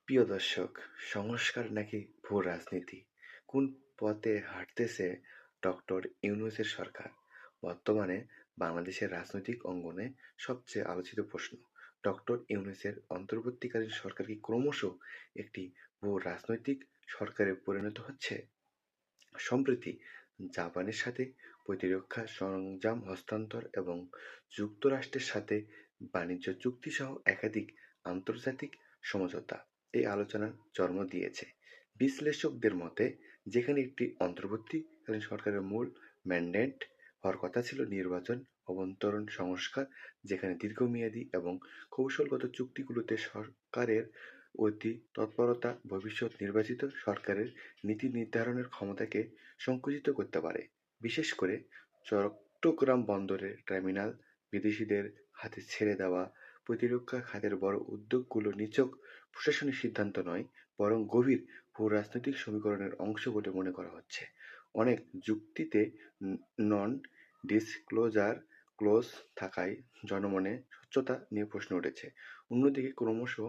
প্রিয় দর্শক, সংস্কার নাকি ভূ-রাজনীতি? কোন পথে হাঁটতেছে ডক্টর ইউনূসের সরকার? বর্তমানে বাংলাদেশের রাজনৈতিক অঙ্গনে সবচেয়ে আলোচিত প্রশ্ন, ডক্টর ইউনূসের অন্তর্বর্তীকালীন সরকার কি ক্রমশ একটি ভূ-রাজনৈতিক সরকারে পরিণত হচ্ছে? সম্প্রতি জাপানের সাথে প্রতিরক্ষা সরঞ্জাম হস্তান্তর এবং যুক্তরাষ্ট্রের সাথে বাণিজ্য চুক্তিসহ একাধিক আন্তর্জাতিক সমঝোতা এই আলোচনার জন্ম দিয়েছে। বিশ্লেষকদের মতে, যেখানে একটি অন্তর্বর্তীকালীন সরকারের মূল ম্যান্ডেট হওয়ার কথা ছিল নির্বাচন, অভ্যন্তরীণ সংস্কার, যেখানে দীর্ঘমেয়াদী এবং কৌশলগত চুক্তিগুলোতে সরকারের অতি তৎপরতা ভবিষ্যৎ নির্বাচিত সরকারের নীতি নির্ধারণের ক্ষমতাকে সংকুচিত করতে পারে। বিশেষ করে চট্টগ্রাম বন্দরের টার্মিনাল বিদেশিদের হাতে ছেড়ে দেওয়া, প্রতিরক্ষা খাতের বড় উদ্যোগগুলো নিছক প্রশাসনিক সিদ্ধান্ত নয়, বরং গভীর ভূ-রাজনৈতিক সমীকরণের অংশ বলে মনে করা হচ্ছে। অনেক যুক্তিতে নন ডিসক্লোজার ক্লজ থাকায় জনমনে স্বচ্ছতা নিয়ে প্রশ্ন উঠেছে। অন্যদিকে ক্রমশ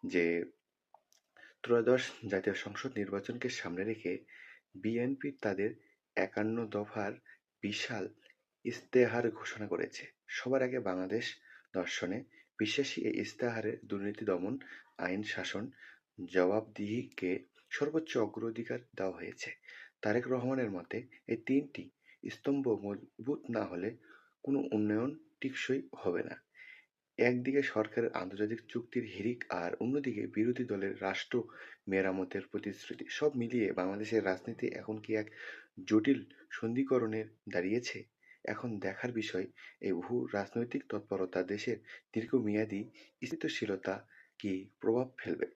যে ত্রয়োদশ জাতীয় সংসদ নির্বাচনকে সামনে রেখে বিএনপি তাদের ৫১ দফার বিশাল ইশতেহার ঘোষণা করেছে। সবার আগে বাংলাদেশ দর্শনে বিশ্বাসী এই ইশতেহারে দুর্নীতি দমন, আইন শাসন, জবাবদিহিকে সর্বোচ্চ অগ্রাধিকার দেওয়া হয়েছে। তারেক রহমানের মতে, এই তিনটি স্তম্ভ মজবুত না হলে কোনো উন্নয়ন টেকসই হবে না। একদিকে সরকারের আন্তর্জাতিক চুক্তির হিড়িক আর অন্যদিকে বিরোধী দলের রাষ্ট্র মেরামতের প্রতিশ্রুতি। সব মিলিয়ে বাংলাদেশের রাজনীতি এখন কি এক জটিল সন্ধিকরণে দাঁড়িয়েছে? এখন দেখার বিষয়, এই ভূ-রাজনৈতিক তৎপরতা দেশের দীর্ঘমেয়াদী স্থিতিশীলতা কি প্রভাব ফেলবে?